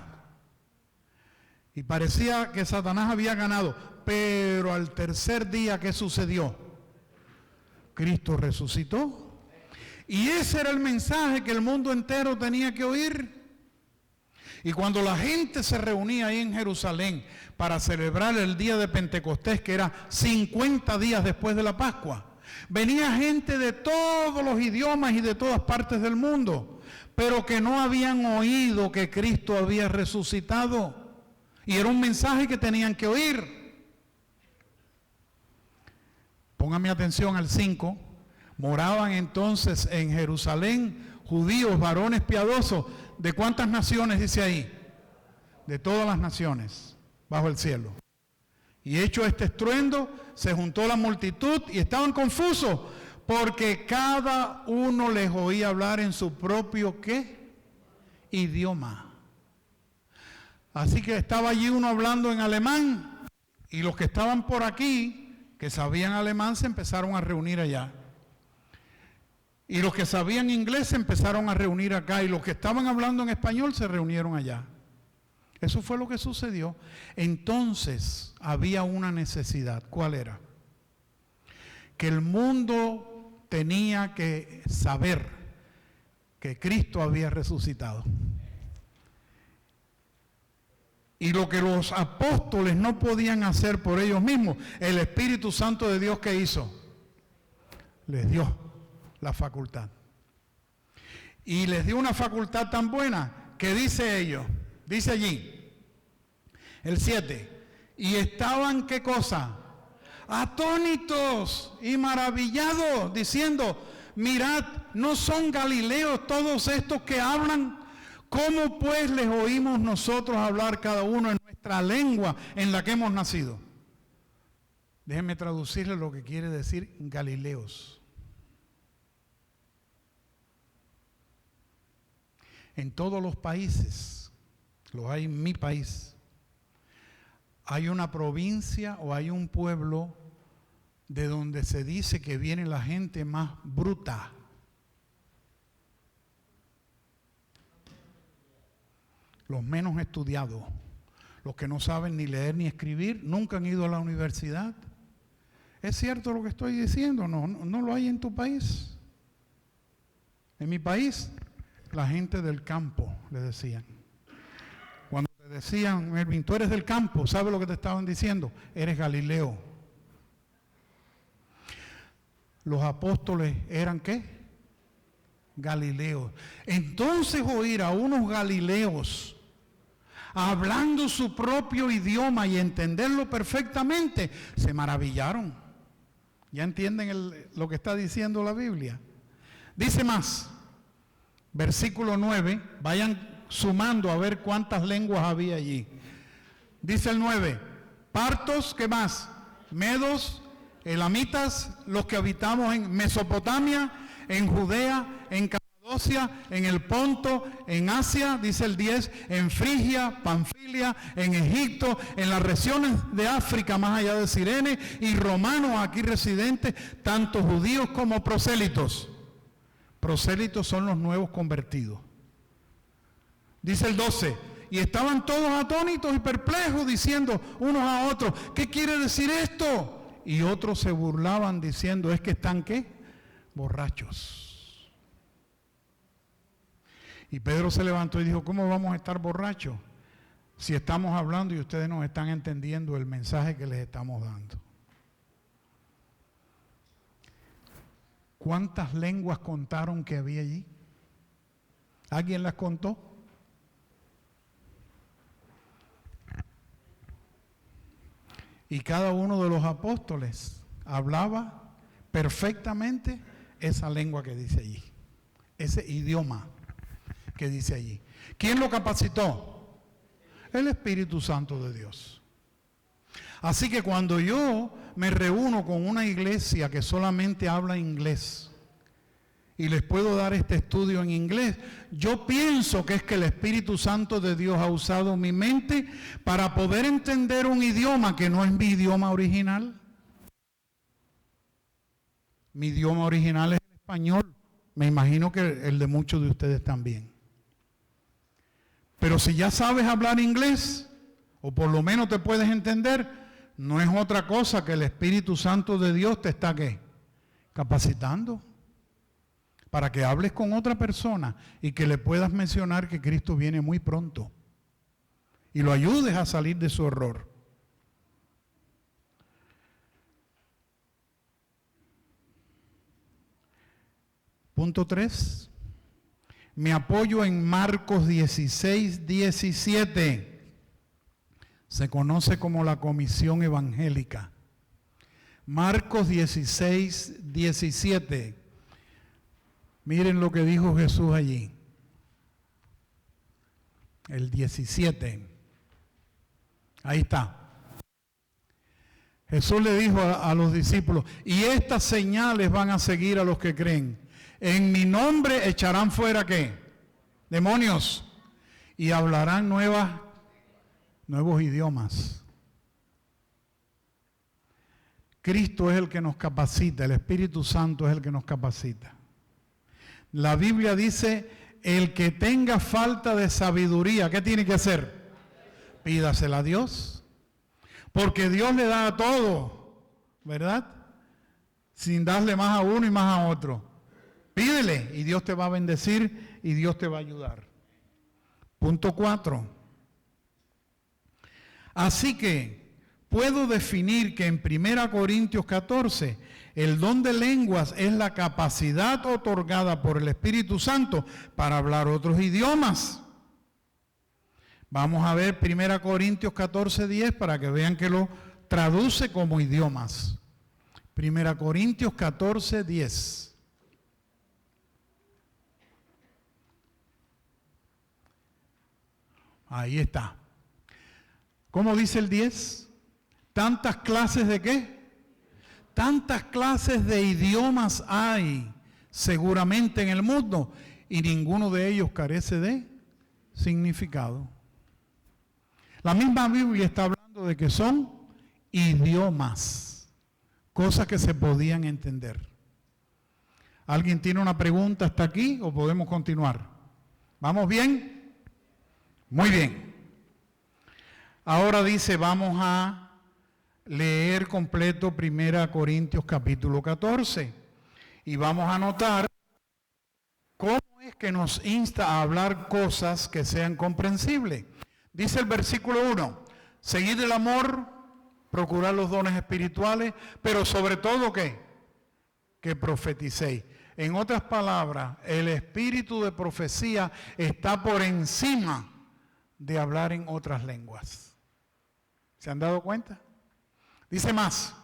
Y parecía que Satanás había ganado, pero al tercer día, ¿qué sucedió? Cristo resucitó. Y ese era el mensaje que el mundo entero tenía que oír. Y cuando la gente se reunía ahí en Jerusalén para celebrar el día de Pentecostés, que era 50 días después de la Pascua, venía gente de todos los idiomas y de todas partes del mundo, pero que no habían oído que Cristo había resucitado. Y era un mensaje que tenían que oír. Póngame atención al 5. Moraban entonces en Jerusalén judíos, varones piadosos. ¿De cuántas naciones dice ahí? De todas las naciones bajo el cielo. Y hecho este estruendo, se juntó la multitud y estaban confusos, porque cada uno les oía hablar en su propio, ¿qué? Idioma. Así que estaba allí uno hablando en alemán, y los que estaban por aquí, que sabían alemán, se empezaron a reunir allá. Y los que sabían inglés se empezaron a reunir acá, y los que estaban hablando en español se reunieron allá. Eso fue lo que sucedió. Entonces había una necesidad. ¿Cuál era? Que el mundo tenía que saber que Cristo había resucitado. Y lo que los apóstoles no podían hacer por ellos mismos, el Espíritu Santo de Dios, ¿qué hizo? Les dio la facultad. Y les dio una facultad tan buena que dice allí, el 7, y estaban, ¿qué cosa? Atónitos y maravillados, diciendo, mirad, ¿no son galileos todos estos que hablan? ¿Cómo pues les oímos nosotros hablar cada uno en nuestra lengua en la que hemos nacido? Déjenme traducirle lo que quiere decir Galileos. En todos los países, los hay en mi país, hay una provincia o hay un pueblo de donde se dice que viene la gente más bruta. Los menos estudiados, los que no saben ni leer ni escribir, nunca han ido a la universidad. ¿Es cierto lo que estoy diciendo? No lo hay en tu país. En mi país, la gente del campo, le decían. Cuando te decían, Melvin, tú eres del campo, ¿sabes lo que te estaban diciendo? Eres Galileo. Los apóstoles eran, ¿qué? Galileos. Entonces oír a unos galileos hablando su propio idioma y entenderlo perfectamente, se maravillaron. ¿Ya entienden lo que está diciendo la Biblia? Dice más, versículo 9, vayan sumando a ver cuántas lenguas había allí. Dice el 9, partos, ¿qué más? Medos, elamitas, los que habitamos en Mesopotamia, en Judea, en Capadocia, en el Ponto, en Asia, dice el 10, en Frigia, Panfilia, en Egipto, en las regiones de África más allá de Cirene, y romanos aquí residentes, tanto judíos como prosélitos. Prosélitos son los nuevos convertidos. Dice el 12, y estaban todos atónitos y perplejos, diciendo unos a otros, ¿qué quiere decir esto? Y otros se burlaban diciendo, ¿es que están qué? Borrachos. Y Pedro se levantó y dijo, ¿cómo vamos a estar borrachos si estamos hablando y ustedes no están entendiendo el mensaje que les estamos dando? ¿Cuántas lenguas contaron que había allí? ¿Alguien las contó? Y cada uno de los apóstoles hablaba perfectamente esa lengua que dice allí, ese idioma que dice allí. ¿Quién lo capacitó? El Espíritu Santo de Dios. Así que cuando yo me reúno con una iglesia que solamente habla inglés y les puedo dar este estudio en inglés, yo pienso que es que el Espíritu Santo de Dios ha usado mi mente para poder entender un idioma que no es mi idioma original. Mi idioma original es el español. Me imagino que el de muchos de ustedes también. Pero si ya sabes hablar inglés, o por lo menos te puedes entender, no es otra cosa que el Espíritu Santo de Dios te está ¿qué? Capacitando para que hables con otra persona y que le puedas mencionar que Cristo viene muy pronto y lo ayudes a salir de su error. Punto 3. Me apoyo en Marcos 16, 17. Se conoce como la comisión evangélica. Marcos 16, 17. Miren lo que dijo Jesús allí. El 17. Ahí está. Jesús le dijo a los discípulos, y estas señales van a seguir a los que creen. En mi nombre echarán fuera ¿qué? Demonios. Y hablarán nuevos idiomas. Cristo es el que nos capacita, el Espíritu Santo es el que nos capacita. La Biblia dice, el que tenga falta de sabiduría, ¿qué tiene que hacer? Pídasela a Dios. Porque Dios le da a todo, ¿verdad? Sin darle más a uno y más a otro. Pídele y Dios te va a bendecir y Dios te va a ayudar. Punto 4. Así que puedo definir que en 1 Corintios 14, el don de lenguas es la capacidad otorgada por el Espíritu Santo para hablar otros idiomas. Vamos a ver 1 Corintios 14, 10 para que vean que lo traduce como idiomas. 1 Corintios 14, 10. Ahí está. ¿Cómo dice el 10? ¿Tantas clases de qué? Tantas clases de idiomas hay seguramente en el mundo y ninguno de ellos carece de significado. La misma Biblia está hablando de que son idiomas, cosas que se podían entender. ¿Alguien tiene una pregunta hasta aquí o podemos continuar? ¿Vamos bien? Muy bien. Ahora dice, vamos a leer completo 1 Corintios capítulo 14 y vamos a notar cómo es que nos insta a hablar cosas que sean comprensibles. Dice el versículo 1, seguid el amor, procurad los dones espirituales, pero sobre todo ¿qué? Que profeticéis. En otras palabras, el espíritu de profecía está por encima de hablar en otras lenguas. ¿Se han dado cuenta? Dice más,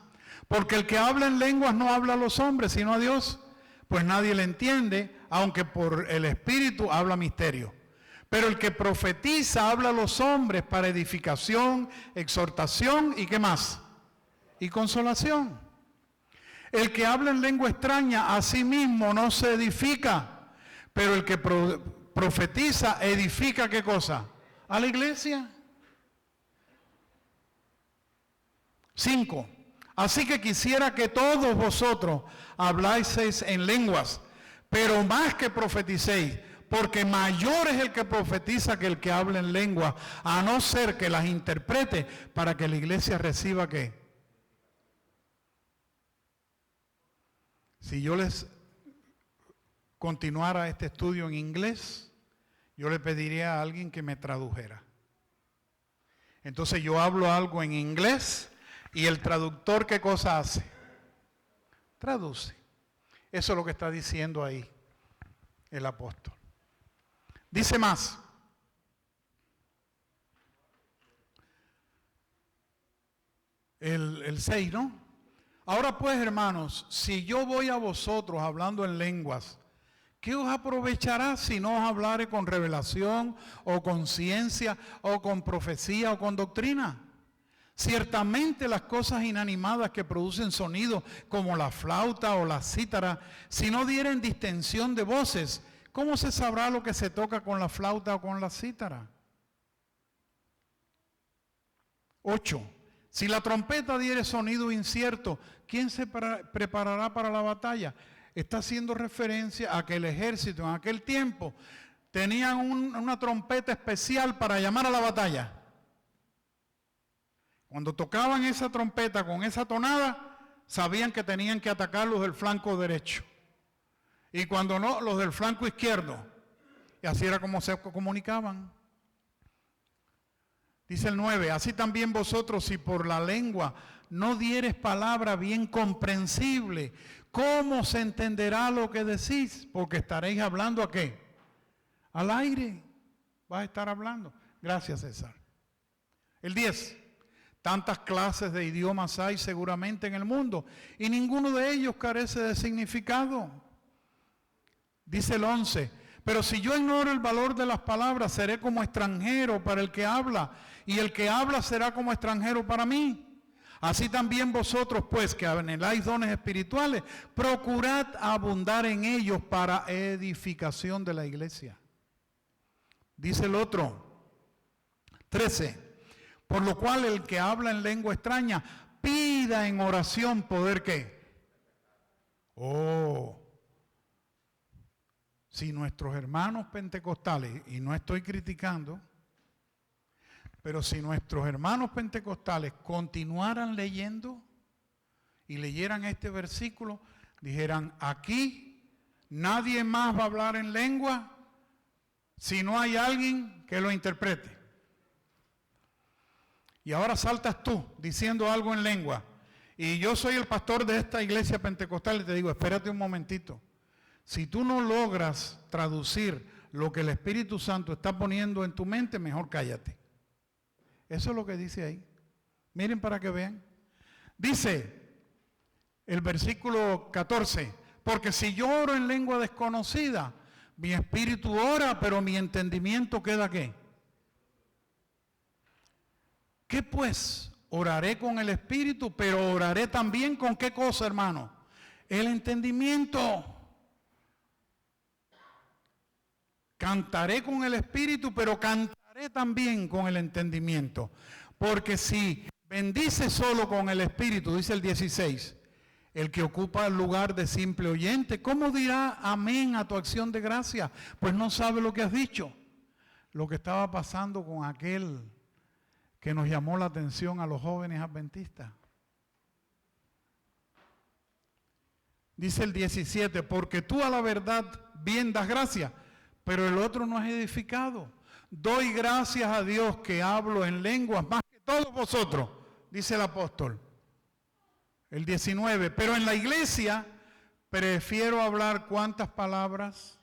porque el que habla en lenguas no habla a los hombres, sino a Dios, pues nadie le entiende, aunque por el Espíritu habla misterio. Pero el que profetiza habla a los hombres para edificación, exhortación y ¿qué más? Y consolación. El que habla en lengua extraña a sí mismo no se edifica, pero el que profetiza edifica ¿qué cosa? A la iglesia. 5. Así que quisiera que todos vosotros hablaseis en lenguas, pero más que profeticéis, porque mayor es el que profetiza que el que habla en lenguas, a no ser que las interprete para que la iglesia reciba ¿qué? Si yo les continuara este estudio en inglés, yo le pediría a alguien que me tradujera. Entonces yo hablo algo en inglés y el traductor ¿qué cosa hace? Traduce. Eso es lo que está diciendo ahí el apóstol. Dice más. El 6, ¿no? Ahora pues, hermanos, si yo voy a vosotros hablando en lenguas, ¿qué os aprovechará si no os hablare con revelación o con ciencia o con profecía o con doctrina? Ciertamente las cosas inanimadas que producen sonido, como la flauta o la cítara, si no dieren distensión de voces, ¿cómo se sabrá lo que se toca con la flauta o con la cítara? 8. Si la trompeta diere sonido incierto, ¿quién se preparará para la batalla? Está haciendo referencia a que el ejército en aquel tiempo tenían una trompeta especial para llamar a la batalla. Cuando tocaban esa trompeta con esa tonada, sabían que tenían que atacar los del flanco derecho. Y cuando no, los del flanco izquierdo. Y así era como se comunicaban. Dice el 9, así también vosotros, si por la lengua no dieres palabra bien comprensible, ¿cómo se entenderá lo que decís? Porque estaréis hablando ¿a qué? Al aire. Vas a estar hablando. Gracias, César. El 10. Tantas clases de idiomas hay seguramente en el mundo y ninguno de ellos carece de significado. Dice el 11, pero si yo ignoro el valor de las palabras, seré como extranjero para el que habla, y el que habla será como extranjero para mí. Así también vosotros, pues, que anheláis dones espirituales, procurad abundar en ellos para edificación de la iglesia. Dice el otro, 13. Por lo cual el que habla en lengua extraña, pida en oración poder ¿qué? Si nuestros hermanos pentecostales, y no estoy criticando, pero si nuestros hermanos pentecostales continuaran leyendo y leyeran este versículo, dijeran, aquí nadie más va a hablar en lengua si no hay alguien que lo interprete. Y ahora saltas tú diciendo algo en lengua. Y yo soy el pastor de esta iglesia pentecostal y te digo, espérate un momentito. Si tú no logras traducir lo que el Espíritu Santo está poniendo en tu mente, mejor cállate. Eso es lo que dice ahí. Miren para que vean. Dice el versículo 14, porque si yo oro en lengua desconocida, mi espíritu ora, pero mi entendimiento queda ¿qué? ¿Qué pues? Oraré con el espíritu, pero oraré también con ¿qué cosa, hermano? El entendimiento. Cantaré con el espíritu, pero cantaré también con el entendimiento. Porque si bendice solo con el espíritu, dice el 16, el que ocupa el lugar de simple oyente, ¿cómo dirá amén a tu acción de gracia? Pues no sabe lo que has dicho. Lo que estaba pasando con aquel que nos llamó la atención a los jóvenes adventistas. Dice el 17, porque tú a la verdad bien das gracia, pero el otro no es edificado. Doy gracias a Dios que hablo en lenguas más que todos vosotros, dice el apóstol. El 19, pero en la iglesia prefiero hablar ¿cuántas palabras?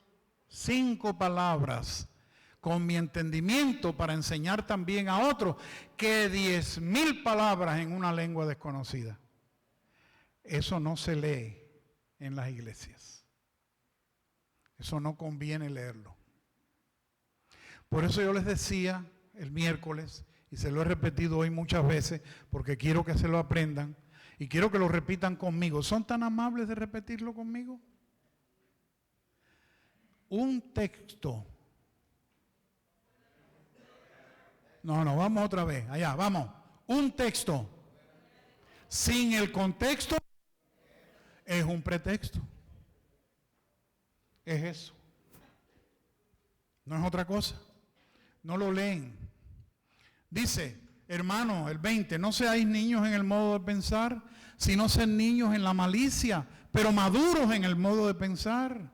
5 palabras. Con mi entendimiento para enseñar también a otros, que 10,000 palabras en una lengua desconocida. Eso no se lee en las iglesias. Eso no conviene leerlo. Por eso yo les decía el miércoles, y se lo he repetido hoy muchas veces, porque quiero que se lo aprendan, y quiero que lo repitan conmigo. ¿Son tan amables de repetirlo conmigo? Un texto. No, vamos otra vez, allá, vamos. Un texto sin el contexto es un pretexto. Es eso. No es otra cosa. No lo leen. Dice, hermano, el 20, no seáis niños en el modo de pensar, sino ser niños en la malicia, pero maduros en el modo de pensar.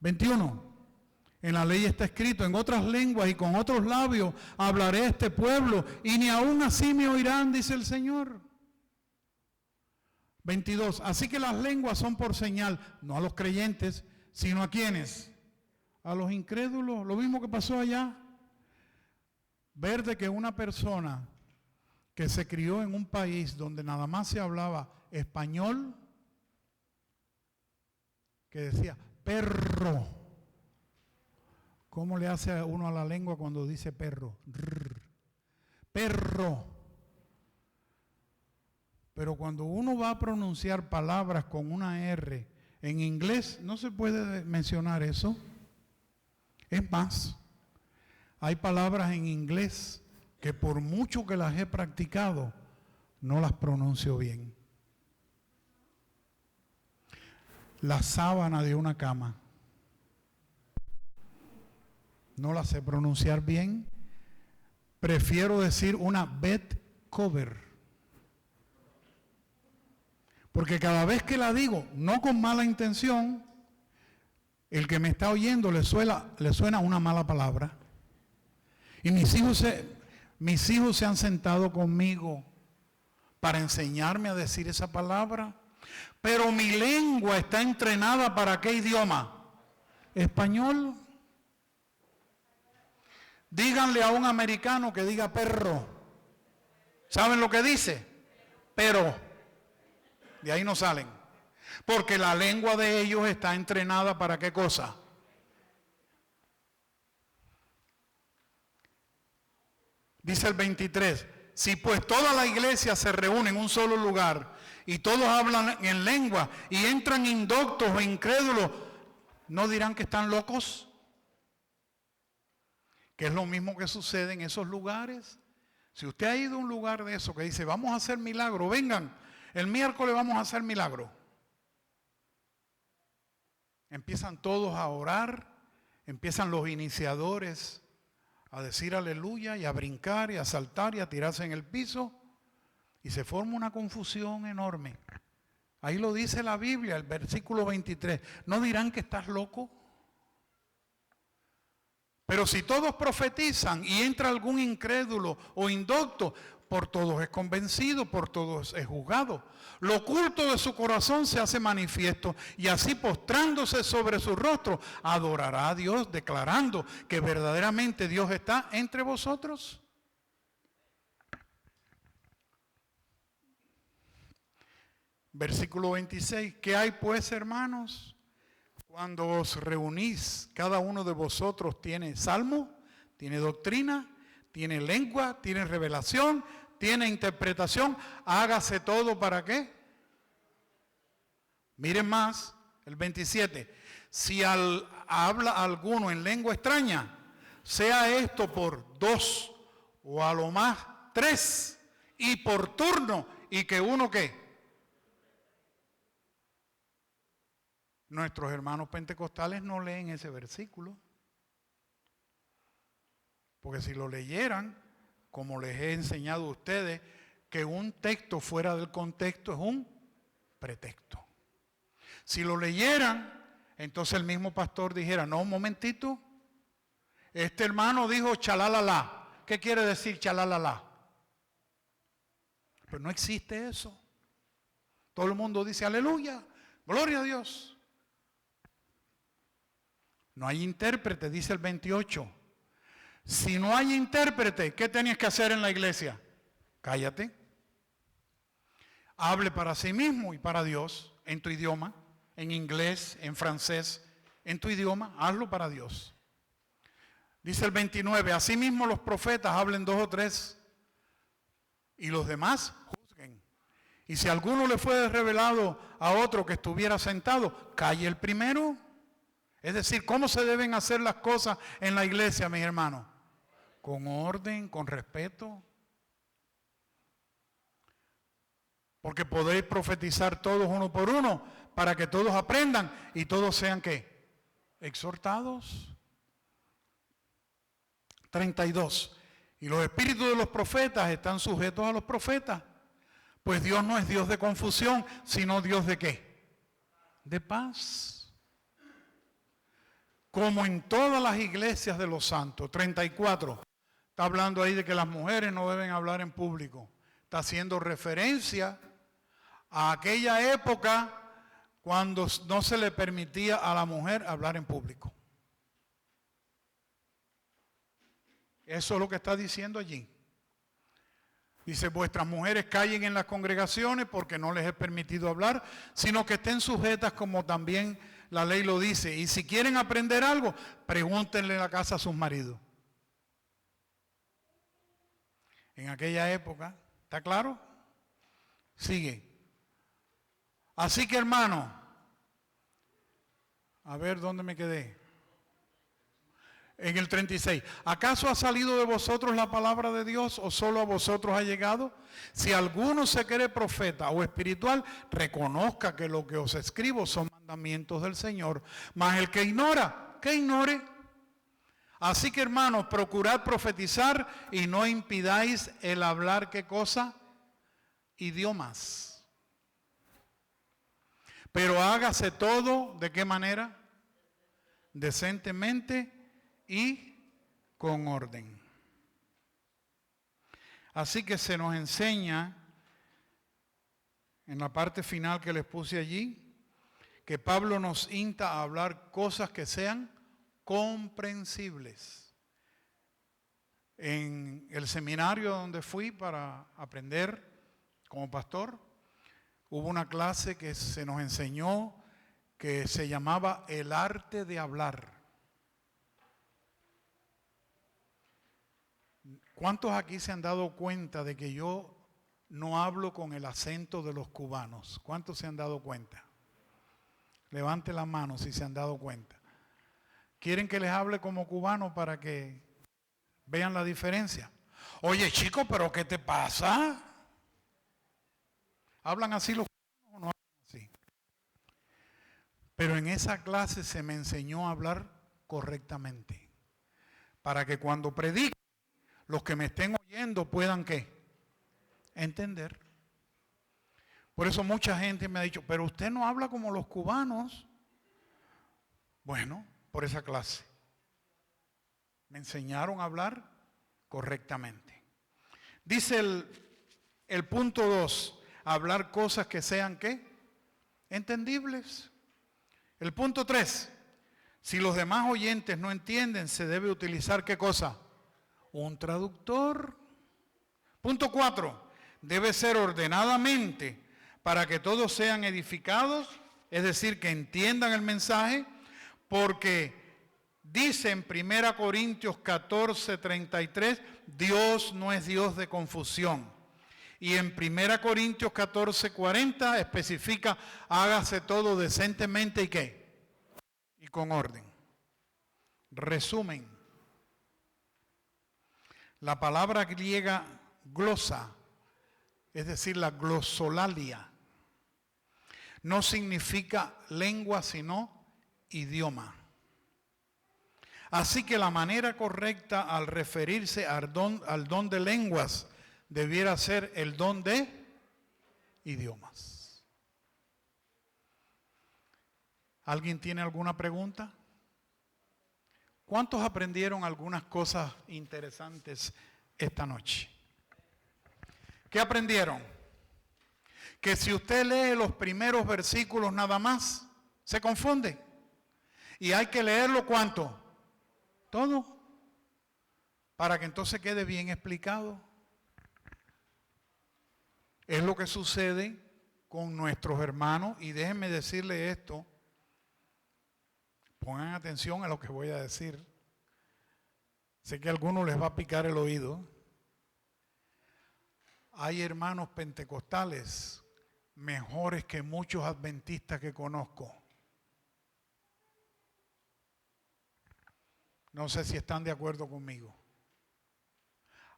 21. En la ley está escrito, en otras lenguas y con otros labios hablaré a este pueblo y ni aún así me oirán, dice el Señor. 22. Así que las lenguas son por señal, no a los creyentes, sino a quienes, a los incrédulos. Lo mismo que pasó allá. Ver de que una persona que se crió en un país donde nada más se hablaba español, que decía perro. ¿Cómo le hace uno a la lengua cuando dice perro? Rrr. perro. Pero cuando uno va a pronunciar palabras con una R en inglés, no se puede mencionar eso. Es más, hay palabras en inglés que por mucho que las he practicado, no las pronuncio bien. La sábana de una cama. No la sé pronunciar bien. Prefiero decir una bed cover. Porque cada vez que la digo, no con mala intención, el que me está oyendo le suena una mala palabra. Y mis hijos se han sentado conmigo para enseñarme a decir esa palabra. Pero mi lengua está entrenada ¿para qué idioma? Español. Díganle a un americano que diga perro. ¿Saben lo que dice? Pero. De ahí no salen. Porque la lengua de ellos está entrenada ¿para qué cosa? Dice el 23. Si pues toda la iglesia se reúne en un solo lugar y todos hablan en lengua y entran indoctos o incrédulos, ¿no dirán que están locos? Que es lo mismo que sucede en esos lugares. Si usted ha ido a un lugar de eso que dice, vamos a hacer milagro, vengan, el miércoles vamos a hacer milagro. Empiezan todos a orar, empiezan los iniciadores a decir aleluya y a brincar y a saltar y a tirarse en el piso y se forma una confusión enorme. Ahí lo dice la Biblia, el versículo 23. ¿No dirán que estás loco? Pero si todos profetizan y entra algún incrédulo o indocto, por todos es convencido, por todos es juzgado. Lo oculto de su corazón se hace manifiesto y así postrándose sobre su rostro, adorará a Dios declarando que verdaderamente Dios está entre vosotros. Versículo 26. ¿Qué hay pues, hermanos? Cuando os reunís, cada uno de vosotros tiene salmo, tiene doctrina, tiene lengua, tiene revelación, tiene interpretación. Hágase todo ¿para qué? Miren más, el 27. Si habla alguno en lengua extraña, sea esto por 2 o a lo más 3 y por turno y que uno ¿qué? Nuestros hermanos pentecostales no leen ese versículo. Porque si lo leyeran, como les he enseñado a ustedes, que un texto fuera del contexto es un pretexto. Si lo leyeran, entonces el mismo pastor dijera, no, un momentito, este hermano dijo chalalala. ¿Qué quiere decir chalalala? Pero no existe eso. Todo el mundo dice aleluya, gloria a Dios. No hay intérprete, dice el 28. Si no hay intérprete, ¿qué tenías que hacer en la iglesia? Cállate. Hable para sí mismo y para Dios, en tu idioma, en inglés, en francés, en tu idioma, hazlo para Dios. Dice el 29, asimismo los profetas hablen 2 o 3 y los demás juzguen. Y si alguno le fue revelado a otro que estuviera sentado, calle el primero. Es decir, ¿cómo se deben hacer las cosas en la iglesia, mis hermanos? Con orden, con respeto. Porque podéis profetizar todos uno por uno para que todos aprendan y todos sean ¿qué? Exhortados. 32. Y los espíritus de los profetas están sujetos a los profetas. Pues Dios no es Dios de confusión, sino Dios de ¿qué? De paz. Como en todas las iglesias de los santos. 34. Está hablando ahí de que las mujeres no deben hablar en público. Está haciendo referencia a aquella época cuando no se le permitía a la mujer hablar en público. Eso es lo que está diciendo allí. Dice, vuestras mujeres callen en las congregaciones porque no les es permitido hablar, sino que estén sujetas como también la ley lo dice. Y si quieren aprender algo, pregúntenle en la casa a sus maridos. en aquella época. ¿Está claro? Sigue. Así que, hermano, a ver dónde me quedé. En el 36. ¿Acaso ha salido de vosotros la palabra de Dios o solo a vosotros ha llegado? Si alguno se cree profeta o espiritual, reconozca que lo que os escribo son mandamientos del Señor. Mas el que ignora, que ignore. Así que, hermanos, procurad profetizar y no impidáis el hablar, ¿qué cosa? Idiomas. Pero hágase todo, ¿de qué manera? Decentemente y con orden. Así que se nos enseña, en la parte final que les puse allí, que Pablo nos insta a hablar cosas que sean comprensibles. En el seminario donde fui para aprender como pastor, hubo una clase que se nos enseñó que se llamaba el arte de hablar. ¿Cuántos aquí se han dado cuenta de que yo no hablo con el acento de los cubanos? ¿Cuántos se han dado cuenta? Levante la mano si se han dado cuenta. ¿Quieren que les hable como cubano para que vean la diferencia? Oye, chico, ¿pero qué te pasa? ¿Hablan así los cubanos o no hablan así? Pero en esa clase se me enseñó a hablar correctamente. Para que cuando predique, los que me estén oyendo puedan, ¿qué? Entender. Por eso mucha gente me ha dicho, pero usted no habla como los cubanos. Bueno, por esa clase. Me enseñaron a hablar correctamente. Dice el punto 2, hablar cosas que sean, ¿qué? Entendibles. El punto 3, si los demás oyentes no entienden, se debe utilizar, ¿qué cosa? Un traductor. Punto 4, debe ser ordenadamente para que todos sean edificados, es decir, que entiendan el mensaje, porque dice en 1 Corintios 14, 33, Dios no es Dios de confusión. Y en 1 Corintios 14, 40 especifica, hágase todo decentemente y ¿qué? Y con orden. Resumen. La palabra griega glosa, es decir, la glosolalia, no significa lengua sino idioma. Así que la manera correcta al referirse al don de lenguas debiera ser el don de idiomas. ¿Alguien tiene alguna pregunta? ¿Cuántos aprendieron algunas cosas interesantes esta noche? ¿Qué aprendieron? Que si usted lee los primeros versículos nada más, se confunde. Y hay que leerlo ¿cuánto? Todo. Para que entonces quede bien explicado. Es lo que sucede con nuestros hermanos. Y déjenme decirle esto. Pongan atención a lo que voy a decir. Sé que a algunos les va a picar el oído. Hay hermanos pentecostales mejores que muchos adventistas que conozco. No sé si están de acuerdo conmigo.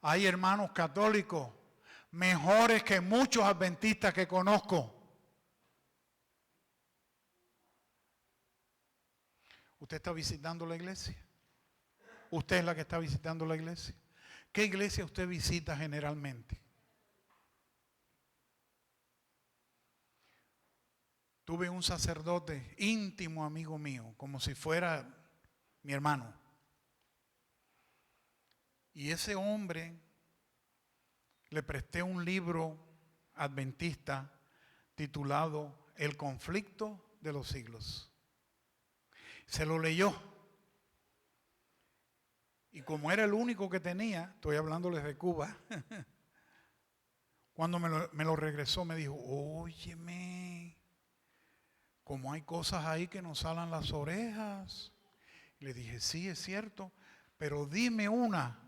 Hay hermanos católicos mejores que muchos adventistas que conozco. ¿Usted está visitando la iglesia? ¿Usted es la que está visitando la iglesia? ¿Qué iglesia usted visita generalmente? Tuve un sacerdote íntimo amigo mío, como si fuera mi hermano. Y ese hombre le presté un libro adventista titulado El conflicto de los siglos. Se lo leyó. Y como era el único que tenía, estoy hablándoles de Cuba, cuando me lo regresó me dijo, óyeme, como hay cosas ahí que nos salan las orejas. Le dije, sí, es cierto, pero dime una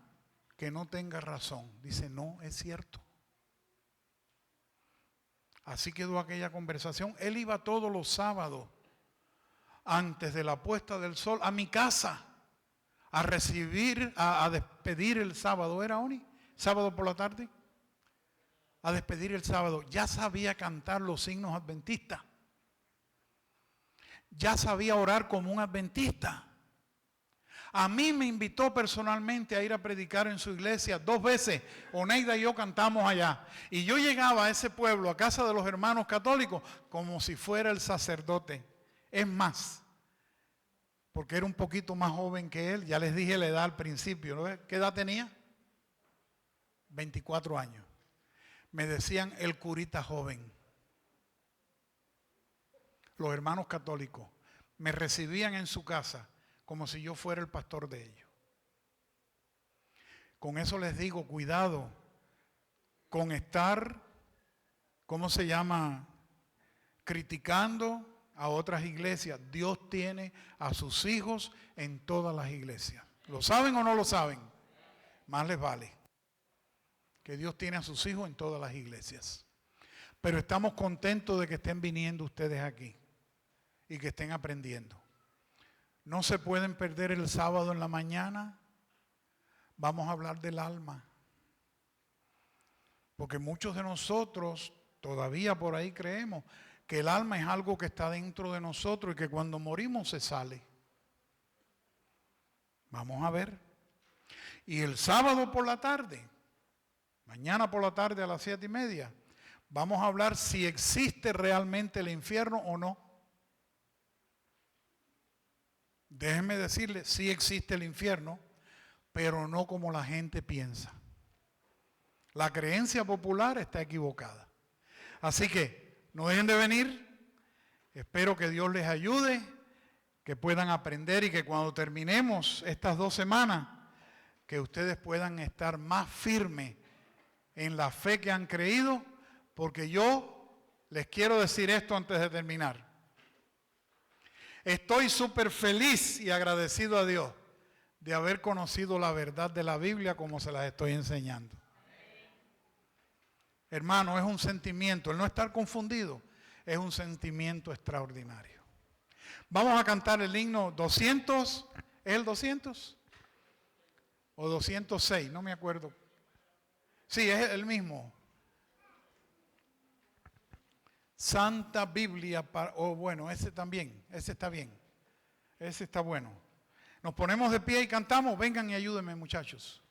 que no tenga razón. Dice, no, es cierto. Así quedó aquella conversación. Él iba todos los sábados, antes de la puesta del sol, a mi casa, a recibir, a despedir el sábado. ¿Era, Oni? ¿Sábado por la tarde? A despedir el sábado. Ya sabía cantar los signos adventistas. Ya sabía orar como un adventista. A mí me invitó personalmente a ir a predicar en su iglesia 2 veces. Oneida y yo cantamos allá. Y yo llegaba a ese pueblo, a casa de los hermanos católicos, como si fuera el sacerdote. Es más, porque era un poquito más joven que él. Ya les dije la edad al principio, ¿no? ¿Qué edad tenía? 24 años. Me decían el curita joven. Los hermanos católicos me recibían en su casa como si yo fuera el pastor de ellos. Con eso les digo, cuidado con estar, ¿cómo se llama?, criticando a otras iglesias. Dios tiene a sus hijos en todas las iglesias. ¿Lo saben o no lo saben? Más les vale que Dios tiene a sus hijos en todas las iglesias. Pero estamos contentos de que estén viniendo ustedes aquí y que estén aprendiendo. No se pueden perder el sábado en la mañana. Vamos a hablar del alma. Porque muchos de nosotros todavía por ahí creemos que el alma es algo que está dentro de nosotros y que cuando morimos se sale. Vamos a ver. Y el sábado por la tarde, mañana por la tarde a las 7:30, vamos a hablar si existe realmente el infierno o no. Déjenme decirles, sí existe el infierno, pero no como la gente piensa. La creencia popular está equivocada. Así que no dejen de venir. Espero que Dios les ayude, que puedan aprender y que cuando terminemos estas 2 semanas, que ustedes puedan estar más firmes en la fe que han creído, porque yo les quiero decir esto antes de terminar. Estoy súper feliz y agradecido a Dios de haber conocido la verdad de la Biblia como se las estoy enseñando. Hermano, es un sentimiento, el no estar confundido es un sentimiento extraordinario. Vamos a cantar el himno 200, ¿es el 200? O 206, no me acuerdo. Sí, es el mismo. Santa Biblia, bueno, ese también, ese está bien, ese está bueno. Nos ponemos de pie y cantamos, vengan y ayúdenme muchachos.